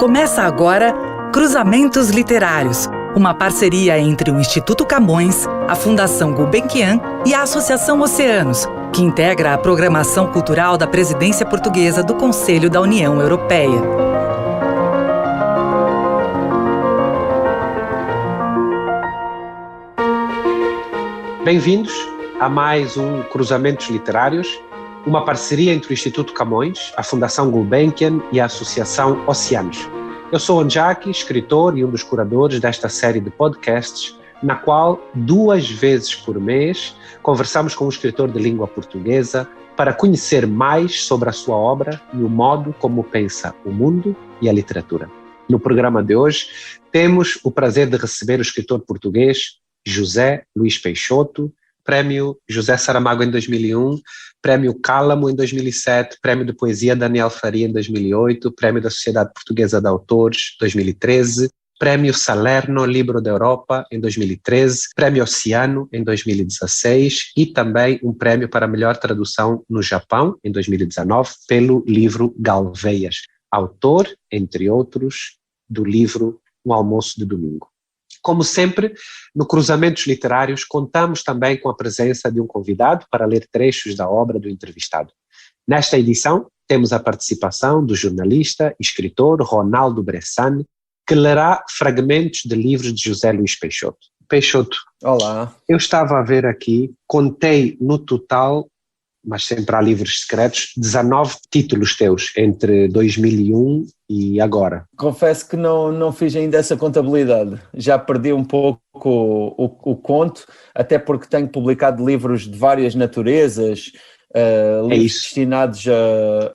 Começa agora Cruzamentos Literários, uma parceria entre o Instituto Camões, a Fundação Gulbenkian e a Associação Oceanos, que integra a programação cultural da Presidência Portuguesa do Conselho da União Europeia. Bem-vindos a mais um Cruzamentos Literários, uma parceria entre o Instituto Camões, a Fundação Gulbenkian e a Associação Oceanos. Eu sou Onjaki, escritor e um dos curadores desta série de podcasts, na qual 2 vezes por mês conversamos com um escritor de língua portuguesa para conhecer mais sobre a sua obra e o modo como pensa o mundo e a literatura. No programa de hoje, temos o prazer de receber o escritor português José Luís Peixoto, Prémio José Saramago em 2001, Prémio Cálamo em 2007, Prémio de Poesia Daniel Faria em 2008, Prémio da Sociedade Portuguesa de Autores 2013, Prémio Salerno Libro da Europa em 2013, Prémio Oceano em 2016 e também um prémio para melhor tradução no Japão em 2019 pelo livro Galveias, autor, entre outros, do livro Um Almoço de Domingo. Como sempre, no Cruzamentos Literários, contamos também com a presença de um convidado para ler trechos da obra do entrevistado. Nesta edição, temos a participação do jornalista e escritor Ronaldo Bressane, que lerá fragmentos de livros de José Luís Peixoto. Peixoto, olá. Eu estava a ver aqui, contei no total, mas sempre há livros secretos, 19 títulos teus entre 2001 e agora. Confesso que não fiz ainda essa contabilidade. Já perdi um pouco o conto, até porque tenho publicado livros de várias naturezas, livros destinados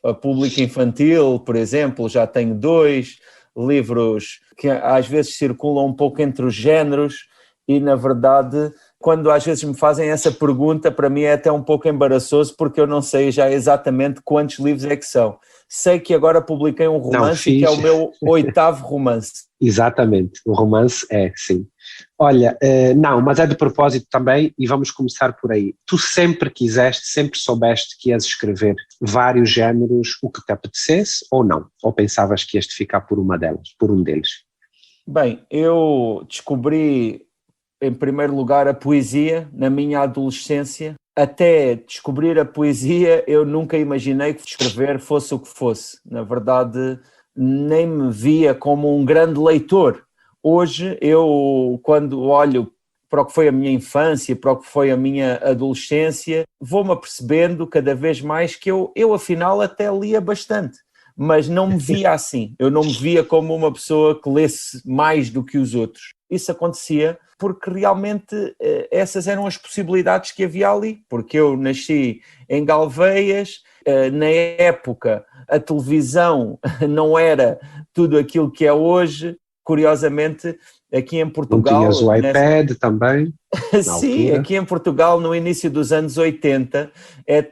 a público infantil, por exemplo, já tenho 2, livros que às vezes circulam um pouco entre os géneros e, na verdade, quando às vezes me fazem essa pergunta, para mim é até um pouco embaraçoso, porque eu não sei já exatamente quantos livros é que são. Sei que agora publiquei um romance, que é o meu 8º romance. Exatamente, o romance sim. Olha, não, mas é de propósito também, e vamos começar por aí. Tu sempre quiseste, sempre soubeste que ias escrever vários géneros, o que te apetecesse, ou não? Ou pensavas que ias ficar por um deles? Bem, eu descobri, em primeiro lugar, a poesia na minha adolescência. Até descobrir a poesia, eu nunca imaginei que escrever fosse o que fosse. Na verdade, nem me via como um grande leitor. Hoje, eu, quando olho para o que foi a minha infância, para o que foi a minha adolescência, vou-me apercebendo cada vez mais que eu afinal, até lia bastante. Mas não me via assim. Eu não me via como uma pessoa que lesse mais do que os outros. Isso acontecia porque realmente essas eram as possibilidades que havia ali, porque eu nasci em Galveias, na época a televisão não era tudo aquilo que é hoje, curiosamente aqui em Portugal... Não tinhas o iPad também? Sim, aqui em Portugal no início dos anos 80,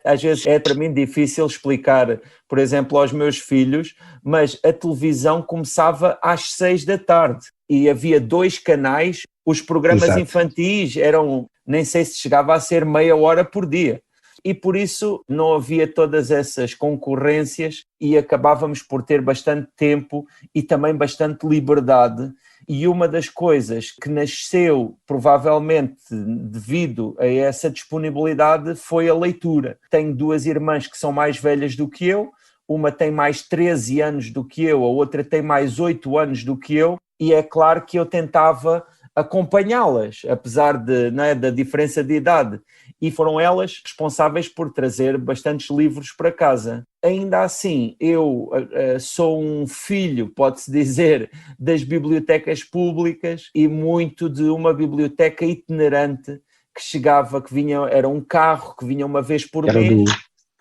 às vezes é para mim difícil explicar, por exemplo, aos meus filhos, mas a televisão começava às 6 da tarde e havia 2 canais, os programas infantis eram, nem sei se chegava a ser meia hora por dia. E por isso não havia todas essas concorrências e acabávamos por ter bastante tempo e também bastante liberdade. E uma das coisas que nasceu, provavelmente devido a essa disponibilidade, foi a leitura. Tenho 2 irmãs que são mais velhas do que eu, uma tem mais 13 anos do que eu, a outra tem mais 8 anos do que eu, e é claro que eu tentava acompanhá-las, apesar da diferença de idade. E foram elas responsáveis por trazer bastantes livros para casa. Ainda assim, eu sou um filho, pode-se dizer, das bibliotecas públicas e muito de uma biblioteca itinerante que chegava, era um carro que vinha uma vez por mês.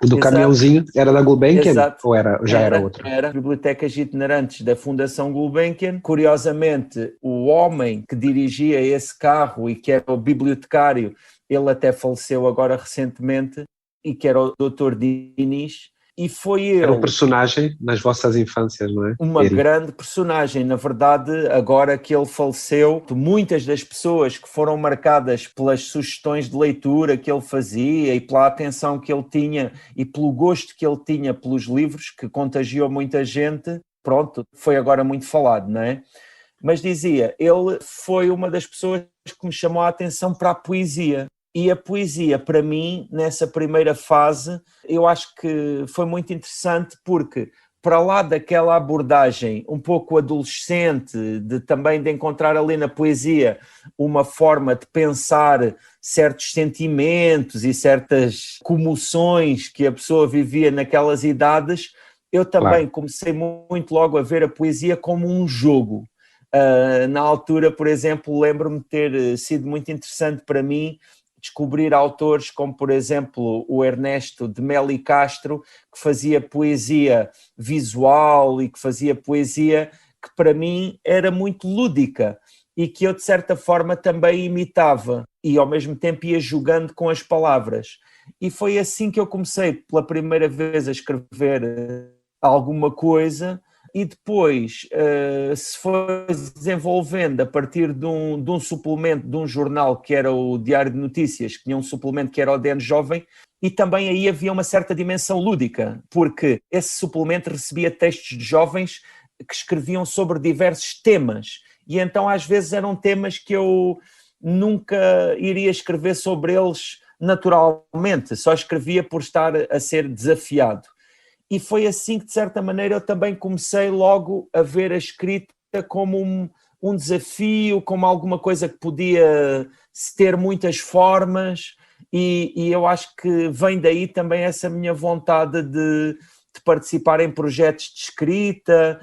O do caminhãozinho era da Gulbenkian? Ou já era outra? Era bibliotecas itinerantes da Fundação Gulbenkian. Curiosamente, o homem que dirigia esse carro e que era o bibliotecário, ele até faleceu agora recentemente, e que era o Dr. Diniz, e foi ele... Era um personagem nas vossas infâncias, não é? Uma grande personagem, na verdade, agora que ele faleceu, muitas das pessoas que foram marcadas pelas sugestões de leitura que ele fazia e pela atenção que ele tinha e pelo gosto que ele tinha pelos livros, que contagiou muita gente, pronto, foi agora muito falado, não é? Mas dizia, ele foi uma das pessoas que me chamou a atenção para a poesia. E a poesia, para mim, nessa primeira fase, eu acho que foi muito interessante porque, para lá daquela abordagem um pouco adolescente, também de encontrar ali na poesia uma forma de pensar certos sentimentos e certas comoções que a pessoa vivia naquelas idades, eu também comecei muito logo a ver a poesia como um jogo. Na altura, por exemplo, lembro-me de ter sido muito interessante para mim descobrir autores como, por exemplo, o Ernesto de Melo Castro, que fazia poesia visual e que fazia poesia que para mim era muito lúdica e que eu de certa forma também imitava e ao mesmo tempo ia jogando com as palavras. E foi assim que eu comecei pela primeira vez a escrever alguma coisa. E depois se foi desenvolvendo a partir de um suplemento de um jornal que era o Diário de Notícias, que tinha um suplemento que era o DN Jovem, e também aí havia uma certa dimensão lúdica, porque esse suplemento recebia textos de jovens que escreviam sobre diversos temas, e então às vezes eram temas que eu nunca iria escrever sobre eles naturalmente, só escrevia por estar a ser desafiado. E foi assim que, de certa maneira, eu também comecei logo a ver a escrita como um desafio, como alguma coisa que podia ter muitas formas, e eu acho que vem daí também essa minha vontade de participar em projetos de escrita,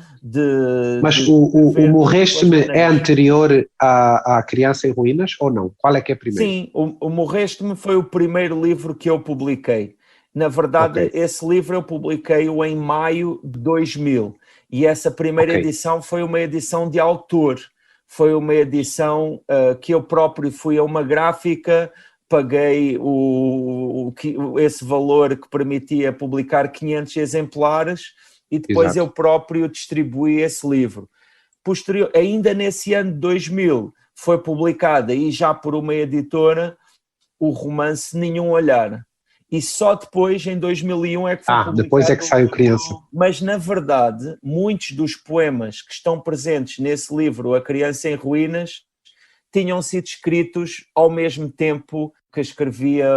Mas o Morreste-me é anterior à Criança em Ruínas ou não? Qual é que é primeiro? Sim, o Morreste-me foi o primeiro livro que eu publiquei. Na verdade, esse livro eu publiquei-o em maio de 2000 e essa primeira edição foi uma edição de autor, foi uma edição que eu próprio fui a uma gráfica, paguei esse valor que permitia publicar 500 exemplares e depois eu próprio distribuí esse livro. Ainda nesse ano de 2000 foi publicada, e já por uma editora, o romance Nenhum Olhar. E só depois, em 2001, é que foi publicado. Depois é que saiu Criança. Mas, na verdade, muitos dos poemas que estão presentes nesse livro, A Criança em Ruínas, tinham sido escritos ao mesmo tempo que escrevia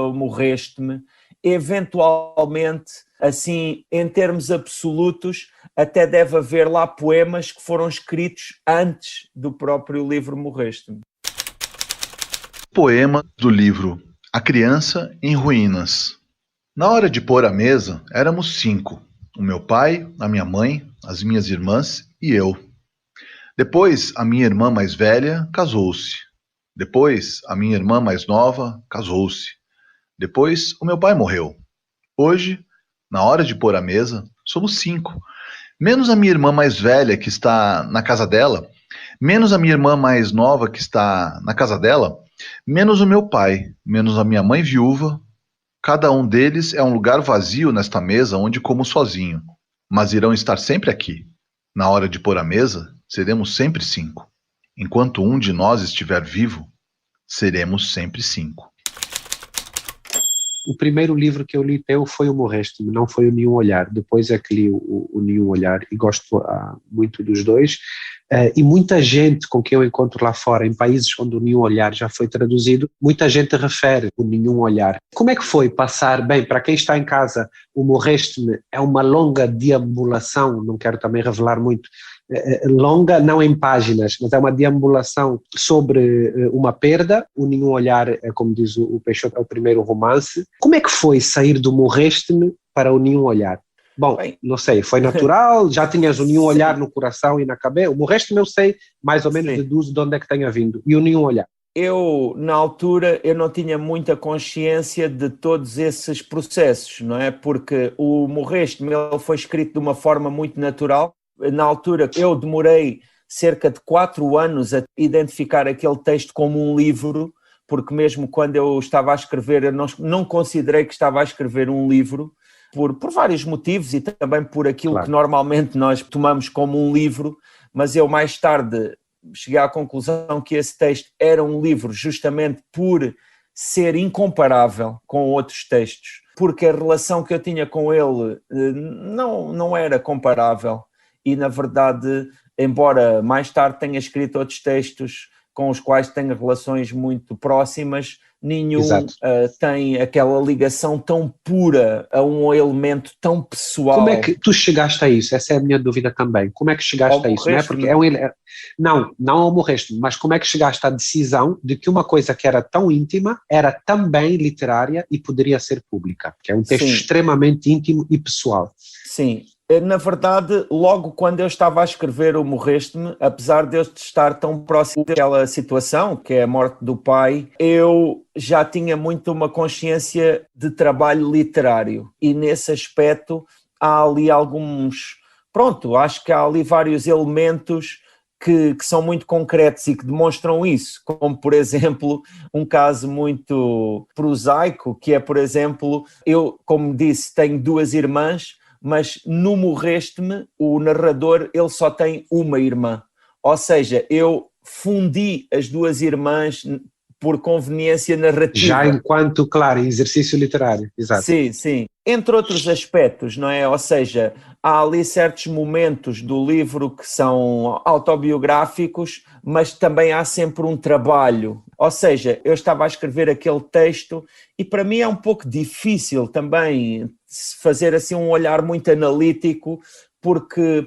o Morreste-me. Eventualmente, assim, em termos absolutos, até deve haver lá poemas que foram escritos antes do próprio livro Morreste-me. Poema do livro A Criança em Ruínas. Na hora de pôr a mesa, éramos 5. O meu pai, a minha mãe, as minhas irmãs e eu. Depois, a minha irmã mais velha casou-se. Depois, a minha irmã mais nova casou-se. Depois, o meu pai morreu. Hoje, na hora de pôr a mesa, somos 5. Menos a minha irmã mais velha, que está na casa dela, menos a minha irmã mais nova, que está na casa dela, menos o meu pai, menos a minha mãe viúva. Cada um deles é um lugar vazio nesta mesa onde como sozinho, mas irão estar sempre aqui. Na hora de pôr a mesa, seremos sempre 5. Enquanto um de nós estiver vivo, seremos sempre 5. O primeiro livro que eu li teu foi o Morreste-me, não foi o Nenhum Olhar. Depois é que li o Nenhum Olhar e gosto muito dos dois. E muita gente com quem eu encontro lá fora, em países onde o Nenhum Olhar já foi traduzido, muita gente refere o Nenhum Olhar. Como é que foi passar, bem, para quem está em casa, o Morreste-me é uma longa deambulação, não quero também revelar muito, longa, não em páginas, mas é uma deambulação sobre uma perda. O Nenhum Olhar, como diz o Peixoto, é o primeiro romance. Como é que foi sair do Morreste-me para o Nenhum Olhar? Bom, não sei, foi natural? Já tinhas o Nenhum Olhar no coração e na cabeça? O Morreste-me eu sei, mais ou menos deduzo de onde é que tenha vindo. E o Nenhum Olhar? Eu, na altura, eu não tinha muita consciência de todos esses processos, não é? Porque o Morreste-me ele foi escrito de uma forma muito natural. Na altura, eu demorei cerca de 4 anos a identificar aquele texto como um livro, porque mesmo quando eu estava a escrever, eu não considerei que estava a escrever um livro, por vários motivos e também por aquilo que normalmente nós tomamos como um livro, mas eu mais tarde cheguei à conclusão que esse texto era um livro justamente por ser incomparável com outros textos, porque a relação que eu tinha com ele não era comparável. e na verdade, embora mais tarde tenha escrito outros textos com os quais tenho relações muito próximas, nenhum tem aquela ligação tão pura a um elemento tão pessoal. Como é que tu chegaste a isso? Essa é a minha dúvida também. Como é que chegaste a isso? Não é porque não ao morreste, mas como é que chegaste à decisão de que uma coisa que era tão íntima era também literária e poderia ser pública? Que é um texto extremamente íntimo e pessoal. Sim. Na verdade, logo quando eu estava a escrever o Morreste-me, apesar de eu estar tão próximo daquela situação, que é a morte do pai, eu já tinha muito uma consciência de trabalho literário. E nesse aspecto há ali acho que há ali vários elementos que são muito concretos e que demonstram isso, como por exemplo um caso muito prosaico, que é por exemplo, eu, como disse, tenho 2 irmãs, mas no Morreste-me, o narrador, ele só tem uma irmã. Ou seja, eu fundi as 2 irmãs por conveniência narrativa. Já enquanto, claro, exercício literário, exato. Sim, sim. Entre outros aspectos, não é? Ou seja, há ali certos momentos do livro que são autobiográficos, mas também há sempre um trabalho. Ou seja, eu estava a escrever aquele texto e para mim é um pouco difícil também fazer assim um olhar muito analítico, porque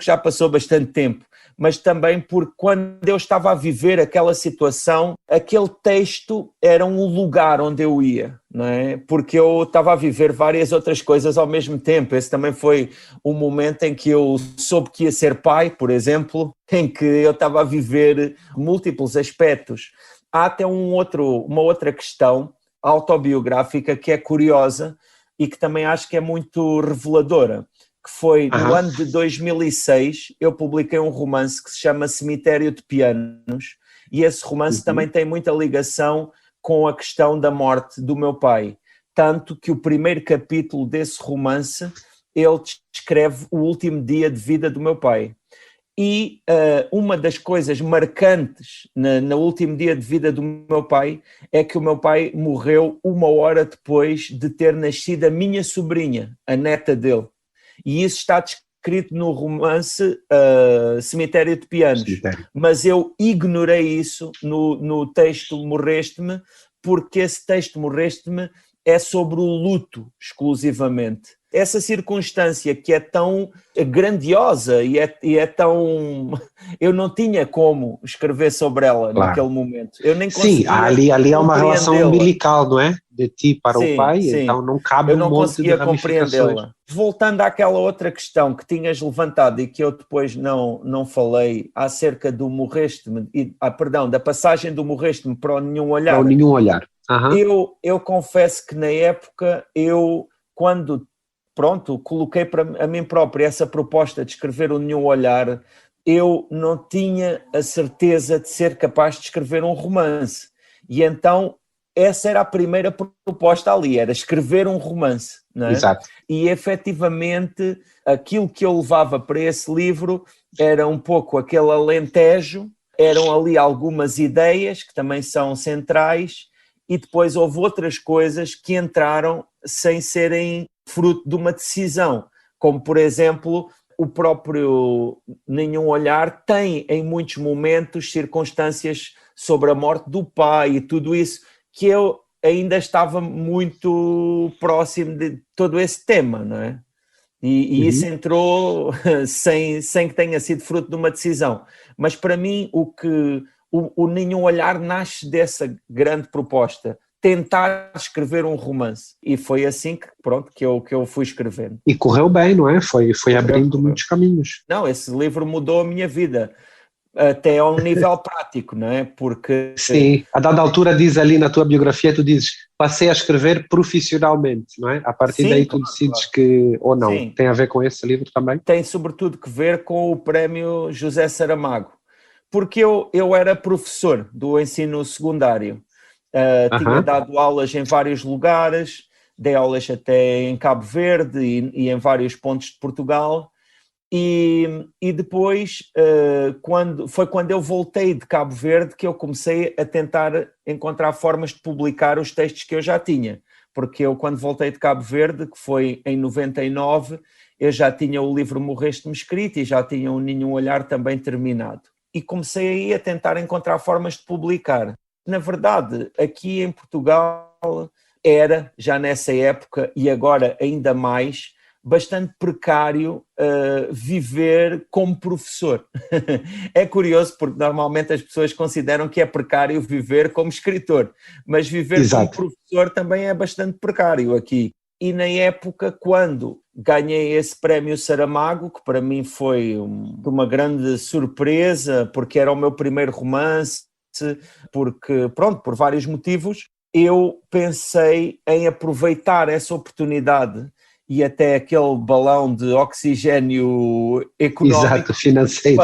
já passou bastante tempo, mas também porque quando eu estava a viver aquela situação, aquele texto era um lugar onde eu ia, não é? Porque eu estava a viver várias outras coisas ao mesmo tempo. Esse também foi um momento em que eu soube que ia ser pai, por exemplo, em que eu estava a viver múltiplos aspectos. Há até uma outra questão autobiográfica que é curiosa e que também acho que é muito reveladora, que foi no ano de 2006, eu publiquei um romance que se chama Cemitério de Pianos, e esse romance também tem muita ligação com a questão da morte do meu pai, tanto que o primeiro capítulo desse romance, ele descreve o último dia de vida do meu pai. E uma das coisas marcantes no último dia de vida do meu pai é que o meu pai morreu 1 hora depois de ter nascido a minha sobrinha, a neta dele. E isso está descrito no romance Cemitério de Pianos. Mas eu ignorei isso no texto Morreste-me, porque esse texto Morreste-me é sobre o luto exclusivamente. Essa circunstância que é tão grandiosa e é tão... Eu não tinha como escrever sobre ela naquele momento. Eu nem conseguia. Sim, ali é uma relação umbilical, não é? De ti para o pai, sim. Então não cabe um monte de ramificações. Voltando àquela outra questão que tinhas levantado e que eu depois não falei, acerca do Morreste-me, da passagem do Morreste-me para o Nenhum Olhar. Para o Nenhum Olhar. Eu confesso que na época, quando coloquei para a mim próprio essa proposta de escrever o Nenhum Olhar, eu não tinha a certeza de ser capaz de escrever um romance. E então essa era a primeira proposta ali, era escrever um romance, não é? Exato. E efetivamente aquilo que eu levava para esse livro era um pouco aquele alentejo, eram ali algumas ideias que também são centrais e depois houve outras coisas que entraram sem serem fruto de uma decisão, como por exemplo o próprio Nenhum Olhar tem em muitos momentos circunstâncias sobre a morte do pai e tudo isso, que eu ainda estava muito próximo de todo esse tema, não é? E isso entrou sem que tenha sido fruto de uma decisão. Mas para mim o Nenhum Olhar nasce dessa grande proposta, tentar escrever um romance. E foi assim que eu fui escrevendo. E correu bem, não é? Foi abrindo muitos caminhos. Não, esse livro mudou a minha vida, até ao nível prático, não é? Porque... Sim, a dada altura diz ali na tua biografia, tu dizes, passei a escrever profissionalmente, não é? A partir daí tu decides que, ou não, tem a ver com esse livro também? Tem sobretudo que ver com o prémio José Saramago, porque eu era professor do ensino secundário, tinha dado aulas em vários lugares, dei aulas até em Cabo Verde e em vários pontos de Portugal, e depois, quando eu voltei de Cabo Verde, que eu comecei a tentar encontrar formas de publicar os textos que eu já tinha, porque eu quando voltei de Cabo Verde, que foi em 99, eu já tinha o livro Morreste-me escrito e já tinha o Nenhum Olhar também terminado. E comecei aí a tentar encontrar formas de publicar. Na verdade, aqui em Portugal era, já nessa época e agora ainda mais, bastante precário viver como professor. É curioso porque normalmente as pessoas consideram que é precário viver como escritor, mas viver Exato. como professor também é bastante precário aqui. E na época, quando ganhei esse prémio Saramago, que para mim foi uma grande surpresa, porque era o meu primeiro romance, porque, pronto, por vários motivos, eu pensei em aproveitar essa oportunidade e até aquele balão de oxigênio económico. Exato, financeiro.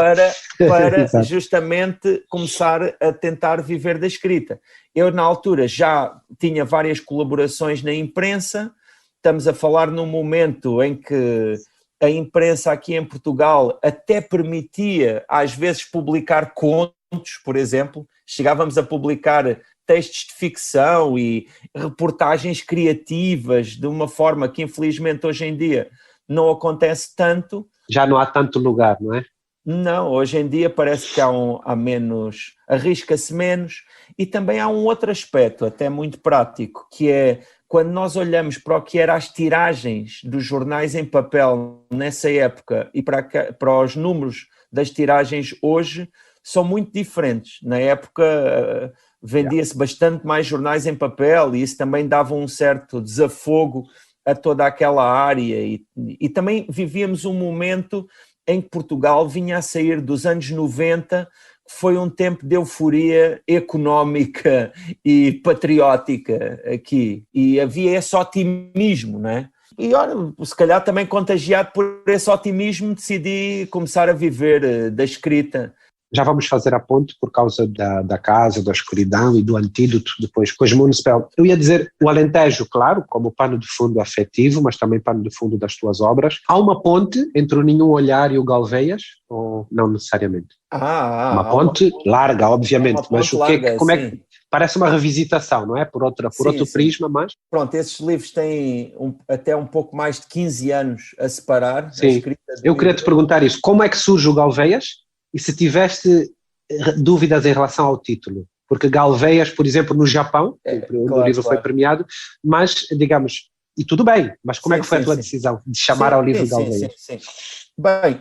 para Exato. justamente começar a tentar viver da escrita. Eu, na altura, já tinha várias colaborações na imprensa. Estamos a falar num momento em que a imprensa aqui em Portugal até permitia, às vezes, publicar contos, por exemplo. Chegávamos a publicar textos de ficção e reportagens criativas de uma forma que, infelizmente, hoje em dia não acontece tanto. Já não há tanto lugar, não é? Não, hoje em dia parece que há menos, arrisca-se menos, e também há um outro aspecto, até muito prático, que é quando nós olhamos para o que eram as tiragens dos jornais em papel nessa época e para os números das tiragens hoje, são muito diferentes. Na época vendia-se bastante mais jornais em papel e isso também dava um certo desafogo a toda aquela área e também vivíamos um momento em que Portugal vinha a sair dos anos 90, que foi um tempo de euforia económica e patriótica aqui, e havia esse otimismo, não é? E olha, se calhar também contagiado por esse otimismo, decidi começar a viver da escrita. Já vamos fazer a ponte por causa da casa, da escuridão e do antídoto depois com os Municipal. Eu ia dizer o Alentejo, claro, como pano de fundo afetivo, mas também pano de fundo das tuas obras. Há uma ponte entre o Nenhum Olhar e o Galveias, ou não necessariamente? Uma ponte larga, obviamente, uma mas larga, como é que parece uma revisitação, não é? Por outro prisma, mas... Pronto, esses livros têm até um pouco mais de 15 anos a separar. Sim, a escrita eu queria te perguntar isso. Como é que surge o Galveias? E se tiveste dúvidas em relação ao título? Porque Galveias, por exemplo, no Japão, o livro foi premiado, mas, digamos, e tudo bem, mas como é que foi a tua decisão de chamar ao livro Galveias? Sim. Bem,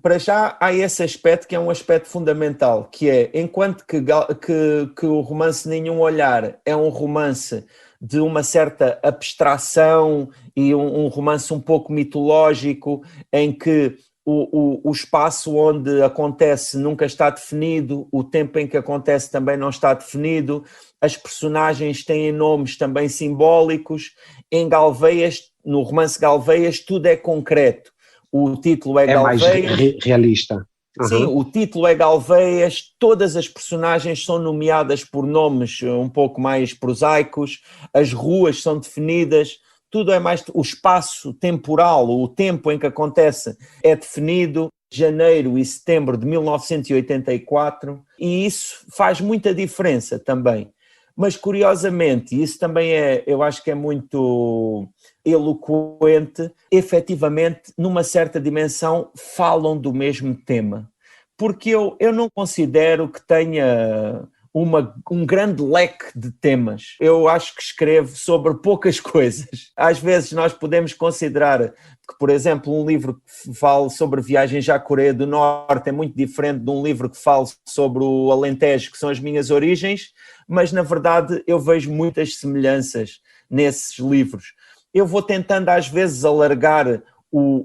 para já há esse aspecto que é um aspecto fundamental, que é, enquanto que o romance Nenhum Olhar é um romance de uma certa abstração e um romance um pouco mitológico, em que o espaço onde acontece nunca está definido, o tempo em que acontece também não está definido, as personagens têm nomes também simbólicos. Em Galveias, no romance Galveias, tudo é concreto. O título é Galveias. Mais realista. Sim, o título é Galveias, todas as personagens são nomeadas por nomes um pouco mais prosaicos, as ruas são definidas, tudo é mais... O espaço temporal, o tempo em que acontece é definido, janeiro e setembro de 1984, e isso faz muita diferença também. Mas, curiosamente, isso também eu acho que é muito eloquente, efetivamente, numa certa dimensão, falam do mesmo tema. Porque eu não considero que tenha um grande leque de temas. Eu acho que escrevo sobre poucas coisas. Às vezes nós podemos considerar que, por exemplo, um livro que fale sobre viagens à Coreia do Norte é muito diferente de um livro que fale sobre o Alentejo, que são as minhas origens, mas na verdade eu vejo muitas semelhanças nesses livros. Eu vou tentando às vezes alargar o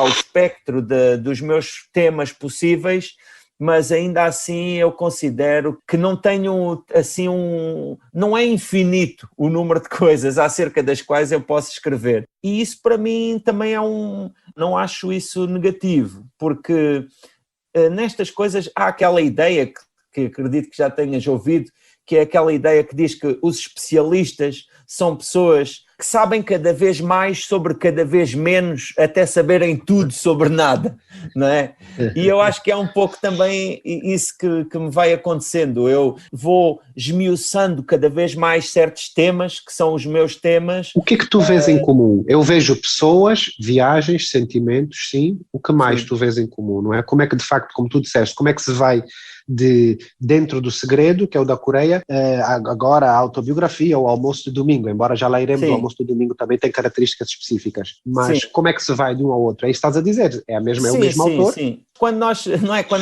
espectro dos meus temas possíveis, mas ainda assim eu considero que não tenho assim não é infinito o número de coisas acerca das quais eu posso escrever. E isso para mim também não acho isso negativo, porque nestas coisas há aquela ideia que acredito que já tenhas ouvido, que é aquela ideia que diz que os especialistas são pessoas que que sabem cada vez mais sobre cada vez menos, até saberem tudo sobre nada, não é? E eu acho que é um pouco também isso que me vai acontecendo. Eu vou esmiuçando cada vez mais certos temas, que são os meus temas. O que é que tu vês em comum? Eu vejo pessoas, viagens, sentimentos, sim. O que mais tu vês em comum, não é? Como é que, de facto, como tu disseste, como é que se vai de dentro do segredo, que é o da Coreia, agora a autobiografia ou o almoço de domingo, embora já lá iremos, o almoço de domingo também tem características específicas, mas como é que se vai de um ao outro? É isso que estás a dizer, é o mesmo autor? Sim. Quando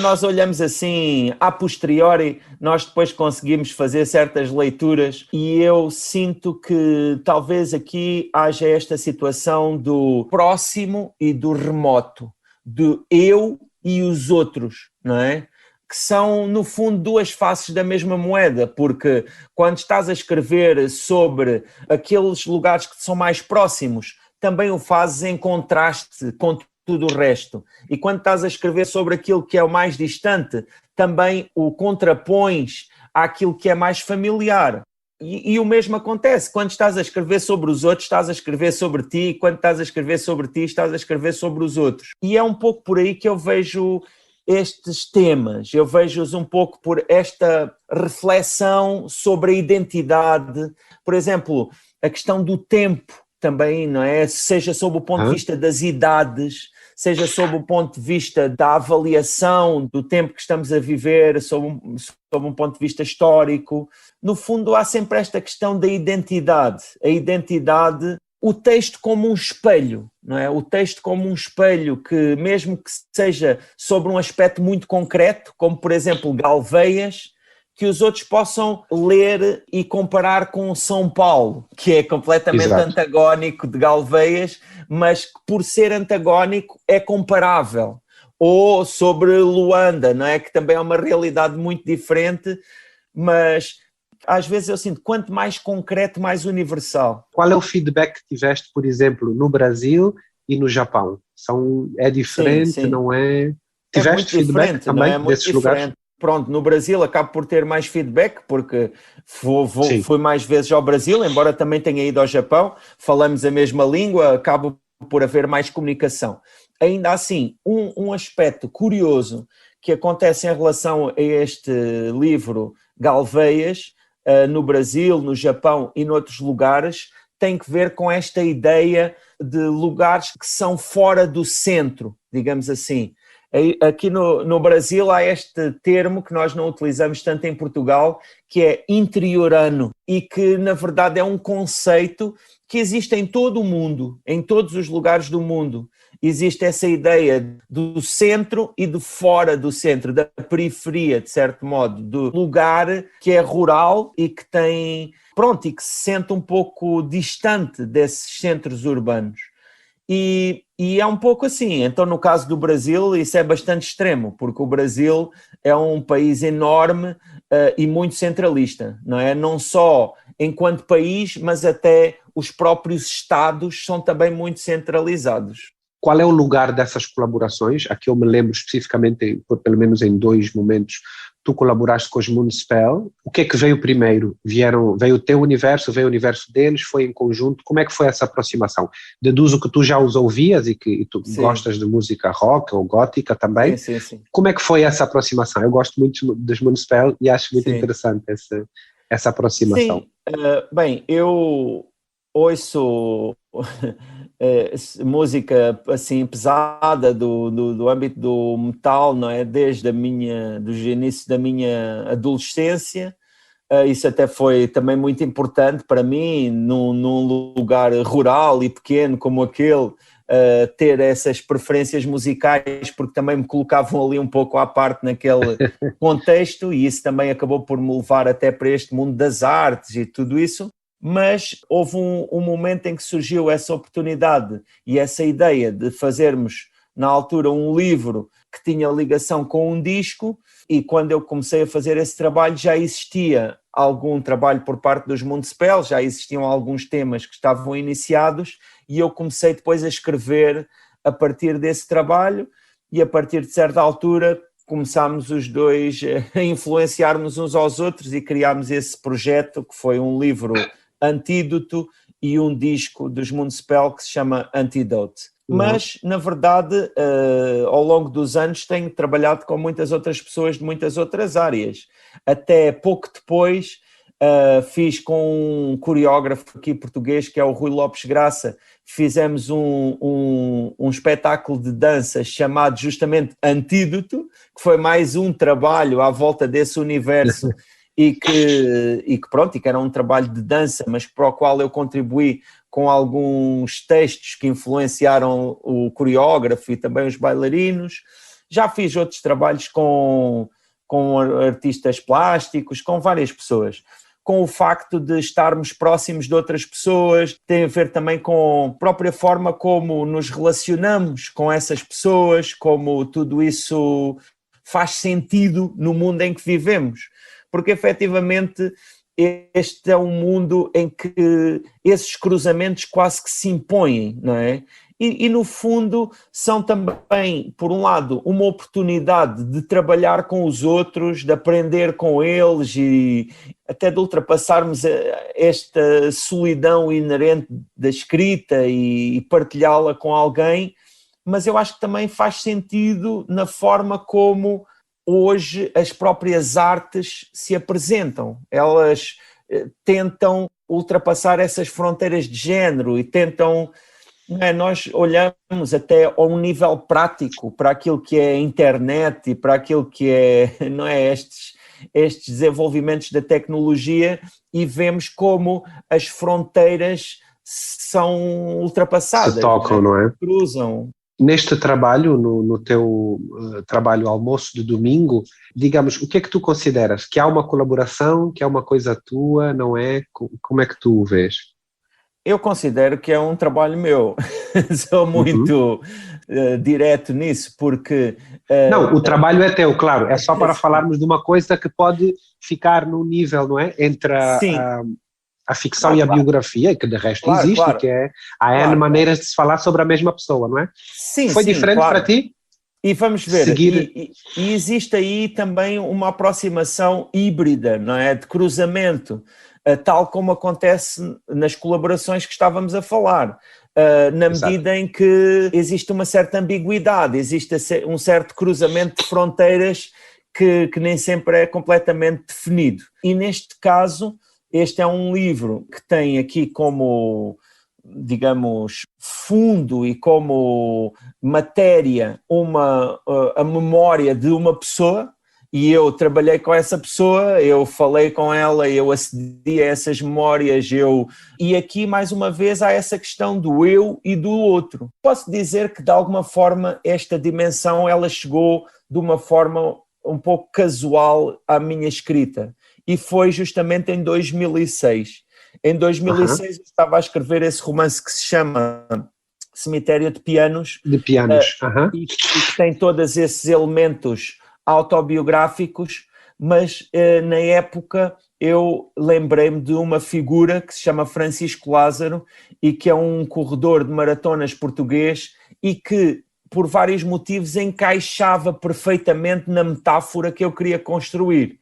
nós olhamos assim, a posteriori, nós depois conseguimos fazer certas leituras e eu sinto que talvez aqui haja esta situação do próximo e do remoto, do eu e os outros, não é? Que são, no fundo, duas faces da mesma moeda, porque quando estás a escrever sobre aqueles lugares que são mais próximos, também o fazes em contraste com tudo o resto. E quando estás a escrever sobre aquilo que é o mais distante, também o contrapões àquilo que é mais familiar. E o mesmo acontece, quando estás a escrever sobre os outros, estás a escrever sobre ti, e quando estás a escrever sobre ti, estás a escrever sobre os outros. E é um pouco por aí que eu vejo estes temas, eu vejo-os um pouco por esta reflexão sobre a identidade, por exemplo, a questão do tempo também, não é? Seja sob o ponto de vista das idades, seja sob o ponto de vista da avaliação do tempo que estamos a viver, sob um ponto de vista histórico. No fundo, há sempre esta questão da identidade. A identidade, o texto como um espelho, não é? O texto como um espelho que, mesmo que seja sobre um aspecto muito concreto, como, por exemplo, Galveias, que os outros possam ler e comparar com São Paulo, que é completamente antagónico de Galveias, mas que, por ser antagónico, é comparável. Ou sobre Luanda, não é? Que também é uma realidade muito diferente, mas às vezes eu sinto, quanto mais concreto, mais universal. Qual é o feedback que tiveste, por exemplo, no Brasil e no Japão? É diferente, sim. Não é? Tiveste é muito feedback diferente, também não é? desses lugares? Pronto, no Brasil acabo por ter mais feedback, porque fui mais vezes ao Brasil, embora também tenha ido ao Japão, falamos a mesma língua, acabo por haver mais comunicação. Ainda assim, um aspecto curioso que acontece em relação a este livro Galveias, no Brasil, no Japão e noutros lugares, tem que ver com esta ideia de lugares que são fora do centro, digamos assim. Aqui no Brasil há este termo que nós não utilizamos tanto em Portugal, que é interiorano, e que na verdade é um conceito que existe em todo o mundo, em todos os lugares do mundo. Existe essa ideia do centro e de fora do centro, da periferia, de certo modo, do lugar que é rural e que tem, e que se sente um pouco distante desses centros urbanos. E é um pouco assim. Então, no caso do Brasil, isso é bastante extremo, porque o Brasil é um país enorme e muito centralista, não é? Não só enquanto país, mas até os próprios estados são também muito centralizados. Qual é o lugar dessas colaborações? Aqui eu me lembro especificamente, pelo menos em 2 momentos, tu colaboraste com os Moonspell. O que é que veio primeiro? Veio o teu universo, veio o universo deles, foi em conjunto? Como é que foi essa aproximação? Deduzo que tu já os ouvias e que tu gostas de música rock ou gótica também. Sim. Como é que foi essa aproximação? Eu gosto muito dos Moonspell e acho muito interessante essa aproximação. Sim, bem, eu ouço música assim pesada do âmbito do metal, não é? Desde dos inícios da minha adolescência. Isso até foi também muito importante para mim, num lugar rural e pequeno como aquele, ter essas preferências musicais, porque também me colocavam ali um pouco à parte naquele contexto, e isso também acabou por me levar até para este mundo das artes e tudo isso. Mas houve um momento em que surgiu essa oportunidade e essa ideia de fazermos, na altura, um livro que tinha ligação com um disco, e quando eu comecei a fazer esse trabalho já existia algum trabalho por parte dos Moonspell, já existiam alguns temas que estavam iniciados, e eu comecei depois a escrever a partir desse trabalho, e a partir de certa altura começámos os dois a influenciar-nos uns aos outros e criámos esse projeto que foi um livro Antídoto e um disco dos Municipal que se chama Antidote. Mas, na verdade, ao longo dos anos tenho trabalhado com muitas outras pessoas de muitas outras áreas. Até pouco depois fiz com um coreógrafo aqui português, que é o Rui Lopes Graça, fizemos um espetáculo de dança chamado justamente Antídoto, que foi mais um trabalho à volta desse universo e que era um trabalho de dança, mas para o qual eu contribuí com alguns textos que influenciaram o coreógrafo e também os bailarinos. Já fiz outros trabalhos com artistas plásticos, com várias pessoas. Com o facto de estarmos próximos de outras pessoas, tem a ver também com a própria forma como nos relacionamos com essas pessoas, como tudo isso faz sentido no mundo em que vivemos. Porque, efetivamente, este é um mundo em que esses cruzamentos quase que se impõem, não é? E, no fundo, são também, por um lado, uma oportunidade de trabalhar com os outros, de aprender com eles e até de ultrapassarmos esta solidão inerente da escrita e partilhá-la com alguém, mas eu acho que também faz sentido na forma como hoje as próprias artes se apresentam. Elas tentam ultrapassar essas fronteiras de género e tentam... Nós olhamos até a um nível prático para aquilo que é a internet e para aquilo que é, não é, estes desenvolvimentos da tecnologia e vemos como as fronteiras são ultrapassadas. Se tocam, não é? Cruzam. Neste trabalho, no teu trabalho almoço de domingo, digamos, o que é que tu consideras? Que há uma colaboração, que é uma coisa tua, não é? Como é que tu o vês? Eu considero que é um trabalho meu, sou muito direto nisso, porque... Não, o trabalho é teu, claro, é só para falarmos de uma coisa que pode ficar no nível, não é? Entre a ficção e a biografia, que de resto existe, que é, há N maneiras de se falar sobre a mesma pessoa, não é? Sim, Foi diferente para ti? E vamos ver, e existe aí também uma aproximação híbrida, não é? De cruzamento, tal como acontece nas colaborações que estávamos a falar, na medida em que existe uma certa ambiguidade, existe um certo cruzamento de fronteiras que nem sempre é completamente definido. E neste caso, este é um livro que tem aqui como, digamos, fundo e como matéria a memória de uma pessoa, e eu trabalhei com essa pessoa, eu falei com ela, eu acedi a essas memórias, e aqui mais uma vez há essa questão do eu e do outro. Posso dizer que de alguma forma esta dimensão ela chegou de uma forma um pouco casual à minha escrita, e foi justamente em 2006. Em 2006 eu estava a escrever esse romance que se chama Cemitério de Pianos. De pianos. E que tem todos esses elementos autobiográficos, mas na época eu lembrei-me de uma figura que se chama Francisco Lázaro e que é um corredor de maratonas português e que, por vários motivos, encaixava perfeitamente na metáfora que eu queria construir.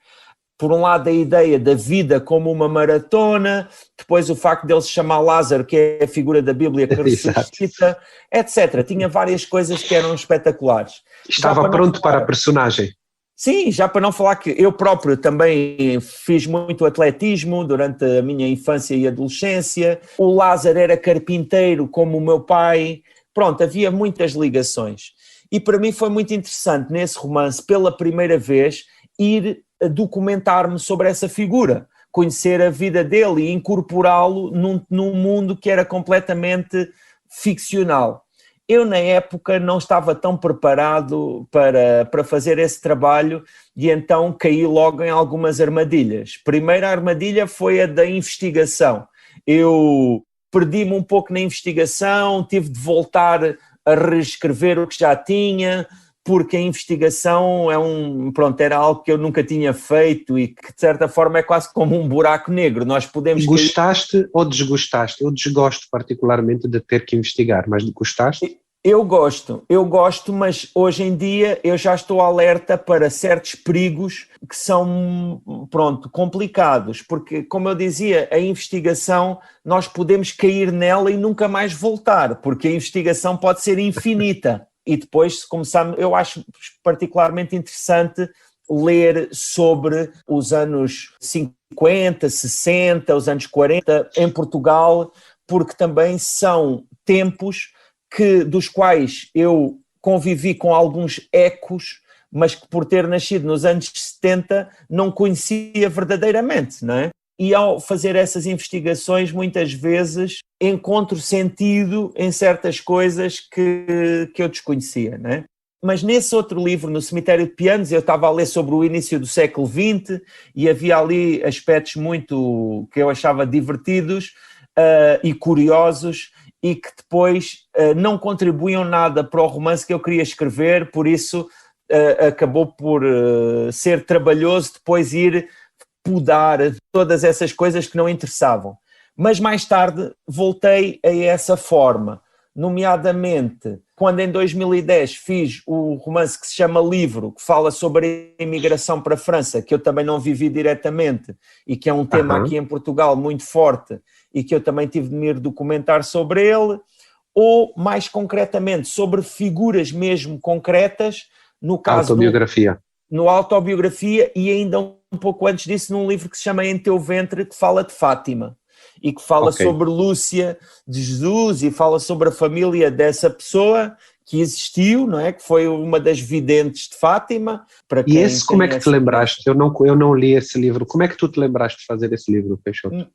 Por um lado, a ideia da vida como uma maratona, depois o facto de ele se chamar Lázaro, que é a figura da Bíblia que ressuscita, etc. Tinha várias coisas que eram espetaculares. Estava pronto para a personagem. Sim, já para não falar que eu próprio também fiz muito atletismo durante a minha infância e adolescência. O Lázaro era carpinteiro como o meu pai. Pronto, havia muitas ligações. E para mim foi muito interessante, nesse romance, pela primeira vez, ir a documentar-me sobre essa figura, conhecer a vida dele e incorporá-lo num mundo que era completamente ficcional. Eu, na época, não estava tão preparado para fazer esse trabalho e então caí logo em algumas armadilhas. Primeira armadilha foi a da investigação. Eu perdi-me um pouco na investigação, tive de voltar a reescrever o que já tinha, porque a investigação era algo que eu nunca tinha feito e que, de certa forma, é quase como um buraco negro. Nós podemos... Gostaste ou desgostaste? Eu desgosto particularmente de ter que investigar, mas gostaste? Eu gosto, mas hoje em dia eu já estou alerta para certos perigos que são, pronto, complicados, porque, como eu dizia, a investigação, nós podemos cair nela e nunca mais voltar, porque a investigação pode ser infinita. E depois, se começarmos, eu acho particularmente interessante ler sobre os anos 50, 60, os anos 40 em Portugal, porque também são tempos dos quais eu convivi com alguns ecos, mas que por ter nascido nos anos 70 não conhecia verdadeiramente, não é? E ao fazer essas investigações, muitas vezes encontro sentido em certas coisas que eu desconhecia, não é? Mas nesse outro livro, no Cemitério de Pianos, eu estava a ler sobre o início do século XX e havia ali aspectos muito que eu achava divertidos e curiosos, e que depois não contribuíam nada para o romance que eu queria escrever, por isso acabou por ser trabalhoso depois ir podar todas essas coisas que não interessavam. Mas mais tarde voltei a essa forma, nomeadamente quando em 2010 fiz o romance que se chama Livro, que fala sobre a imigração para a França, que eu também não vivi diretamente e que é um tema aqui em Portugal muito forte, e que eu também tive de me ir documentar sobre ele, ou mais concretamente sobre figuras mesmo concretas, no caso autobiografia. No autobiografia, e ainda um pouco antes disso num livro que se chama Em Teu Ventre, que fala de Fátima e que fala sobre Lúcia de Jesus e fala sobre a família dessa pessoa que existiu, não é? Que foi uma das videntes de Fátima. Para e esse, como é que te lembraste? Eu não li esse livro. Como é que tu te lembraste de fazer esse livro, Peixoto?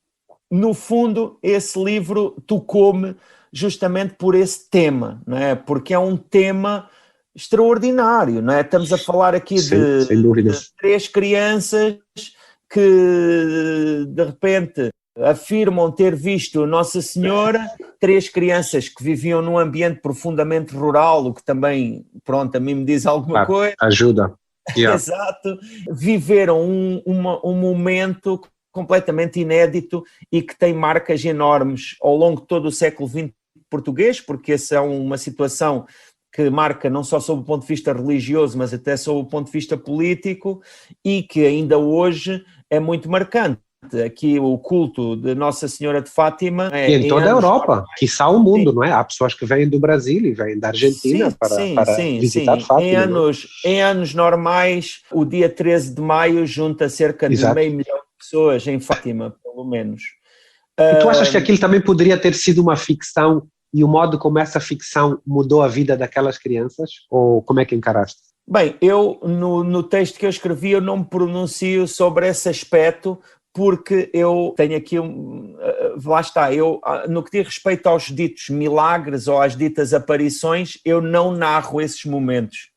No fundo, esse livro tocou-me justamente por esse tema, não é? Porque é um tema extraordinário, não é? Estamos a falar aqui de 3 crianças que, de repente, afirmam ter visto Nossa Senhora, 3 crianças que viviam num ambiente profundamente rural, o que também, pronto, a mim me diz alguma coisa. Ajuda. Yeah. Exato. Viveram um momento completamente inédito e que tem marcas enormes ao longo de todo o século XX português, porque essa é uma situação que marca não só sob o ponto de vista religioso, mas até sob o ponto de vista político, e que ainda hoje é muito marcante. Aqui o culto de Nossa Senhora de Fátima... E em toda a Europa, quiçá o mundo, não é? Há pessoas que vêm do Brasil e vêm da Argentina para visitar Fátima. Em anos normais, o dia 13 de maio junta cerca de meio milhão de pessoas em Fátima, pelo menos. E tu achas que aquilo também poderia ter sido uma ficção e o modo como essa ficção mudou a vida daquelas crianças? Ou como é que encaraste? Bem, eu no texto que eu escrevi eu não me pronuncio sobre esse aspecto, porque eu tenho aqui, lá está, eu no que diz respeito aos ditos milagres ou às ditas aparições, eu não narro esses momentos.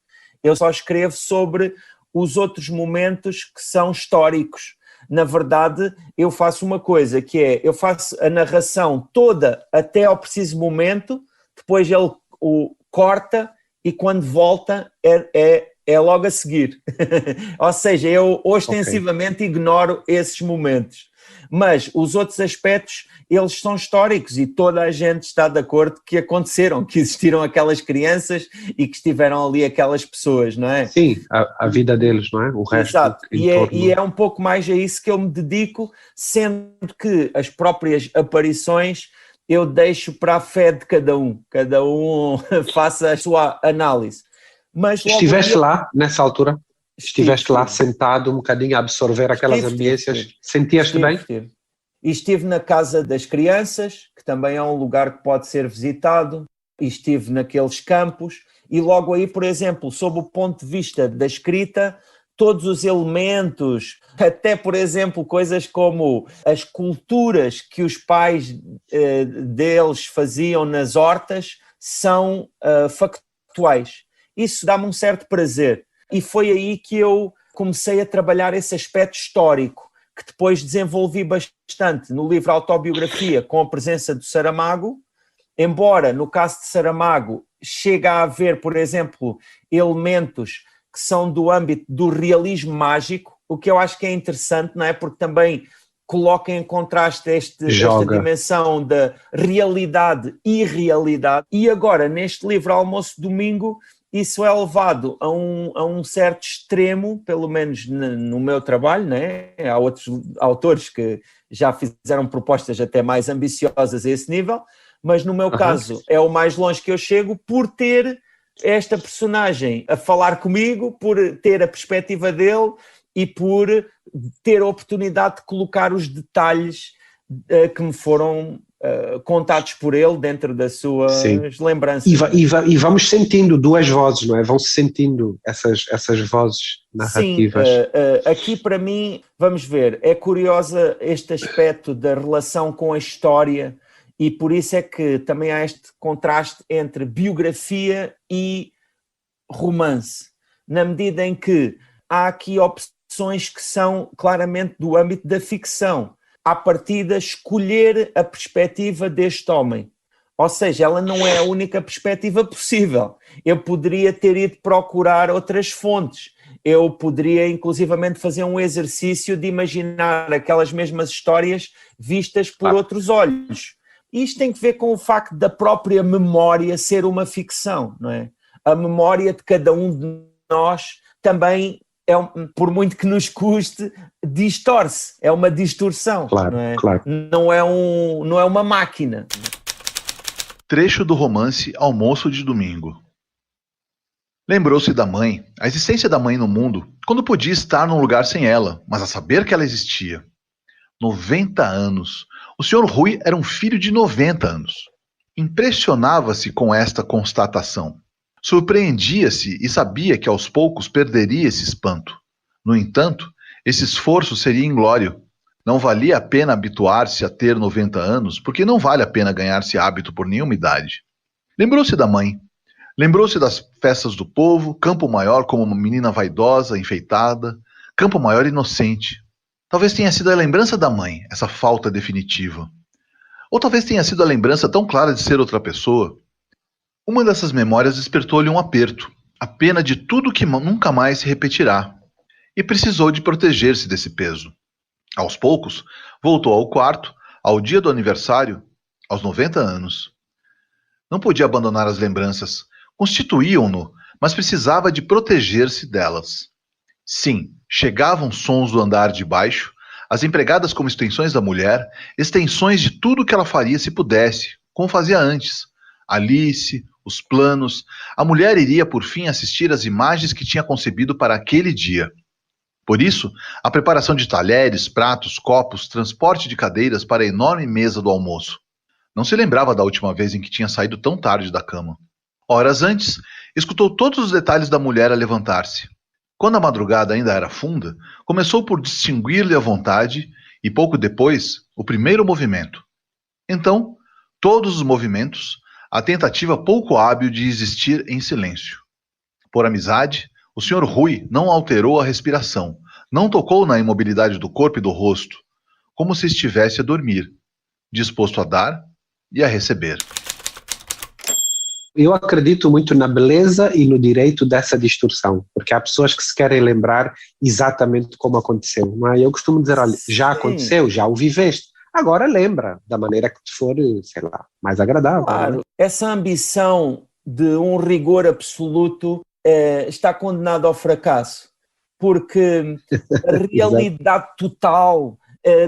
Eu só escrevo sobre os outros momentos que são históricos. Na verdade, eu faço uma coisa, que é, eu faço a narração toda até ao preciso momento, depois ele o corta e quando volta é logo a seguir. Ou seja, eu ostensivamente ignoro esses momentos. Mas os outros aspectos, eles são históricos e toda a gente está de acordo que aconteceram, que existiram aquelas crianças e que estiveram ali aquelas pessoas, não é? Sim, a vida deles, não é? O resto. Exato, e é um pouco mais a isso que eu me dedico, sendo que as próprias aparições eu deixo para a fé de cada um faça a sua análise. Mas estiveste lá nessa altura? Estiveste lá sentado um bocadinho a absorver aquelas ambiências? Sentias-te bem? E estive na Casa das Crianças, que também é um lugar que pode ser visitado, e estive naqueles campos, e logo aí, por exemplo, sob o ponto de vista da escrita, todos os elementos, até, por exemplo, coisas como as culturas que os pais deles faziam nas hortas, são factuais. Isso dá-me um certo prazer. E foi aí que eu comecei a trabalhar esse aspecto histórico, que depois desenvolvi bastante no livro Autobiografia, com a presença do Saramago, embora, no caso de Saramago, chega a haver, por exemplo, elementos que são do âmbito do realismo mágico, o que eu acho que é interessante, não é? Porque também coloca em contraste esta dimensão da realidade e irrealidade. E agora, neste livro Almoço de Domingo, isso é levado a um certo extremo, pelo menos no meu trabalho, né? Há outros autores que já fizeram propostas até mais ambiciosas a esse nível, mas no meu caso é o mais longe que eu chego por ter esta personagem a falar comigo, por ter a perspectiva dele e por ter a oportunidade de colocar os detalhes que me foram contados por ele dentro das suas lembranças. E vamos sentindo duas vozes, não é? Vão-se sentindo essas vozes narrativas. Sim, aqui para mim, vamos ver, é curiosa este aspecto da relação com a história e por isso é que também há este contraste entre biografia e romance, na medida em que há aqui opções que são claramente do âmbito da ficção. À partida, escolher a perspectiva deste homem. Ou seja, ela não é a única perspectiva possível. Eu poderia ter ido procurar outras fontes. Eu poderia, inclusivamente, fazer um exercício de imaginar aquelas mesmas histórias vistas por outros olhos. Isto tem que ver com o facto da própria memória ser uma ficção, não é? A memória de cada um de nós também por muito que nos custe, distorce, é uma distorção, claro, não é? Claro. Não é uma máquina. Trecho do romance Almoço de Domingo. Lembrou-se da mãe, a existência da mãe no mundo, quando podia estar num lugar sem ela, mas a saber que ela existia. 90 anos. O Sr. Rui era um filho de 90 anos. Impressionava-se com esta constatação. Surpreendia-se e sabia que aos poucos perderia esse espanto. No entanto, esse esforço seria inglório. Não valia a pena habituar-se a ter 90 anos, porque não vale a pena ganhar-se hábito por nenhuma idade. Lembrou-se da mãe. Lembrou-se das festas do povo, Campo Maior como uma menina vaidosa, enfeitada, Campo Maior inocente. Talvez tenha sido a lembrança da mãe, essa falta definitiva. Ou talvez tenha sido a lembrança tão clara de ser outra pessoa. Uma dessas memórias despertou-lhe um aperto, a pena de tudo que nunca mais se repetirá, e precisou de proteger-se desse peso. Aos poucos, voltou ao quarto, ao dia do aniversário, aos 90 anos. Não podia abandonar as lembranças, constituíam-no, mas precisava de proteger-se delas. Sim, chegavam sons do andar de baixo, as empregadas como extensões da mulher, extensões de tudo que ela faria se pudesse, como fazia antes. Alice, os planos, a mulher iria por fim assistir às imagens que tinha concebido para aquele dia. Por isso, a preparação de talheres, pratos, copos, transporte de cadeiras para a enorme mesa do almoço. Não se lembrava da última vez em que tinha saído tão tarde da cama. Horas antes, escutou todos os detalhes da mulher a levantar-se. Quando a madrugada ainda era funda, começou por distinguir-lhe a vontade e, pouco depois, o primeiro movimento. Então, todos os movimentos, a tentativa pouco hábil de existir em silêncio. Por amizade, o Sr. Rui não alterou a respiração, não tocou na imobilidade do corpo e do rosto, como se estivesse a dormir, disposto a dar e a receber. Eu acredito muito na beleza e no direito dessa distorção, porque há pessoas que se querem lembrar exatamente como aconteceu. Não é? Eu costumo dizer, olha, já aconteceu, já o viveste, agora lembra da maneira que te for, sei lá, mais agradável. Claro, né? essa ambição de um rigor absoluto está condenada ao fracasso, porque a realidade total,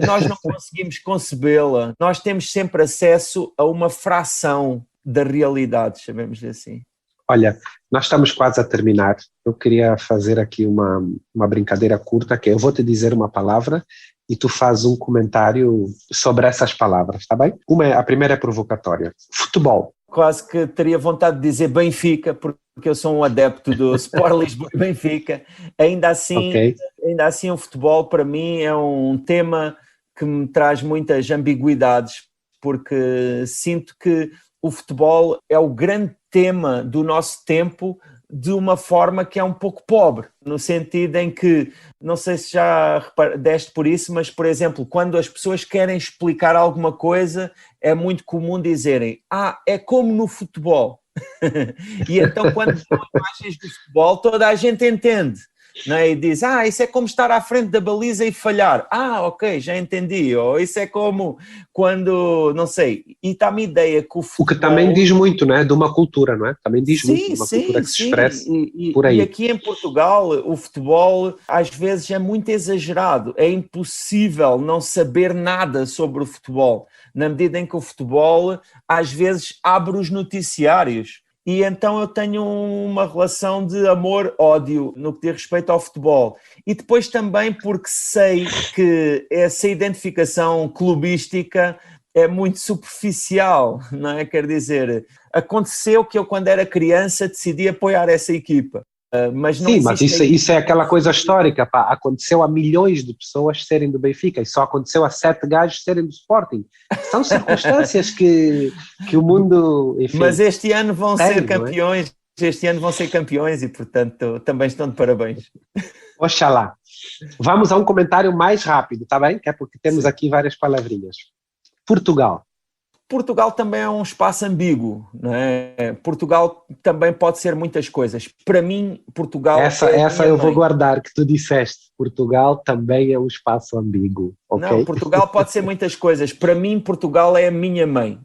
nós não conseguimos concebê-la, nós temos sempre acesso a uma fração da realidade, chamemos assim. Olha, nós estamos quase a terminar. Eu queria fazer aqui uma brincadeira curta, que eu vou te dizer uma palavra e tu fazes um comentário sobre essas palavras, tá bem? A primeira é provocatória. Futebol. Quase que teria vontade de dizer Benfica, porque eu sou um adepto do Sport Lisboa e Benfica. Ainda assim o futebol para mim é um tema que me traz muitas ambiguidades, porque sinto que o futebol é o grande tema do nosso tempo de uma forma que é um pouco pobre, no sentido em que, não sei se já deste por isso, mas, por exemplo, quando as pessoas querem explicar alguma coisa, é muito comum dizerem, é como no futebol. E então, quando dão imagens do futebol, toda a gente entende. né? E diz, isso é como estar à frente da baliza e falhar. Ok, já entendi. Ou isso é como quando, não sei, e está-me a ideia que o futebol... O que também diz muito, não é? De uma cultura, não é? Também diz muito de uma cultura que se expressa por aí. E aqui em Portugal, o futebol às vezes é muito exagerado. É impossível não saber nada sobre o futebol, na medida em que o futebol às vezes abre os noticiários. E então eu tenho uma relação de amor-ódio no que diz respeito ao futebol. E depois também porque sei que essa identificação clubística é muito superficial, não é? Quer dizer, aconteceu que eu, quando era criança, decidi apoiar essa equipa. Mas não Sim, mas isso é aquela coisa histórica, pá. Aconteceu a milhões de pessoas serem do Benfica e só aconteceu a 7 gajos serem do Sporting. São circunstâncias que o mundo... Enfim, mas este ano vão ser campeões, este ano vão ser campeões e, portanto, também estão de parabéns. Oxalá. Vamos a um comentário mais rápido, está bem? Que é porque temos aqui várias palavrinhas. Portugal também é um espaço ambíguo, não é? Portugal também pode ser muitas coisas. Para mim, Portugal... Essa eu vou guardar, que tu disseste. Portugal também é um espaço ambíguo. Okay? Não, Portugal pode ser muitas coisas. Para mim, Portugal é a minha mãe.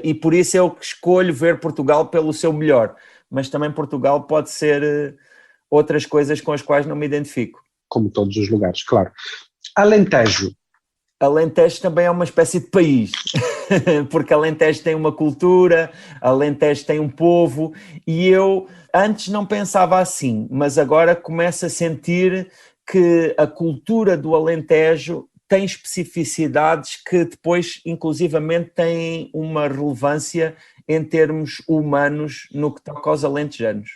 E por isso eu escolho ver Portugal pelo seu melhor. Mas também Portugal pode ser outras coisas com as quais não me identifico. Como todos os lugares, claro. Alentejo também é uma espécie de país, porque Alentejo tem uma cultura, Alentejo tem um povo, e eu antes não pensava assim, mas agora começo a sentir que a cultura do Alentejo tem especificidades que depois, inclusivamente, têm uma relevância em termos humanos no que toca aos alentejanos.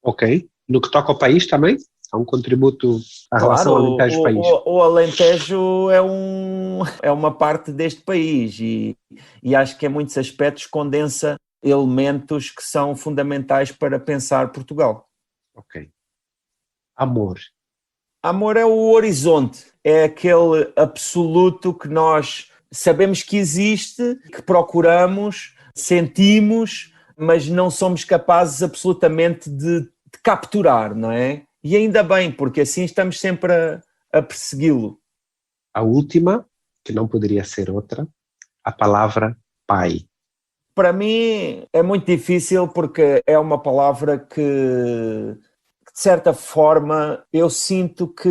Ok. No que toca ao país também? Há um contributo à relação Alentejo-país. O Alentejo é uma parte deste país e acho que em muitos aspectos condensa elementos que são fundamentais para pensar Portugal. Ok. Amor é o horizonte, é aquele absoluto que nós sabemos que existe, que procuramos, sentimos, mas não somos capazes absolutamente de capturar, não é? E ainda bem, porque assim estamos sempre a persegui-lo. A última, que não poderia ser outra, a palavra pai. Para mim é muito difícil porque é uma palavra que, de certa forma, eu sinto que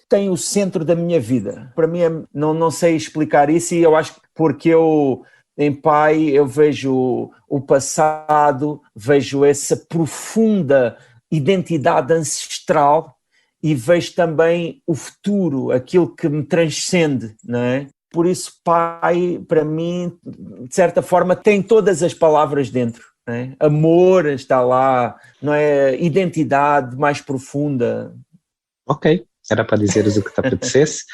tem o centro da minha vida. Para mim, não sei explicar isso, e eu acho que porque eu, em pai, eu vejo o passado, vejo essa profunda identidade ancestral e vejo também o futuro, aquilo que me transcende, não é? Por isso, pai, para mim, de certa forma, tem todas as palavras dentro, não é? Amor está lá, não é? Identidade mais profunda. Ok, era para dizeres o que te apetecesse.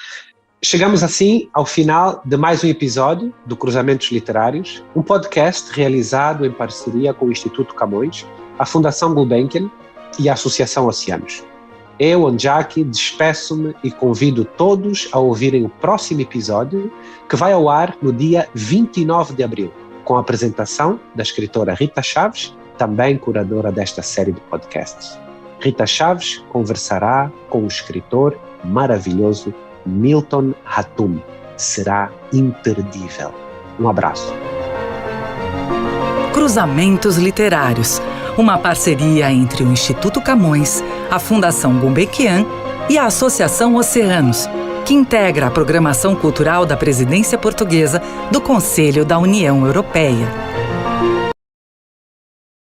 Chegamos assim ao final de mais um episódio do Cruzamentos Literários, um podcast realizado em parceria com o Instituto Camões, a Fundação Gulbenkian e a Associação Oceanos. Eu, Onjaki, despeço-me e convido todos a ouvirem o próximo episódio, que vai ao ar no dia 29 de abril, com a apresentação da escritora Rita Chaves, também curadora desta série de podcasts. Rita Chaves conversará com o escritor maravilhoso Milton Hatum. Será imperdível. Um abraço. Cruzamentos Literários, uma parceria entre o Instituto Camões, a Fundação Gulbenkian e a Associação Oceanos, que integra a programação cultural da Presidência Portuguesa do Conselho da União Europeia.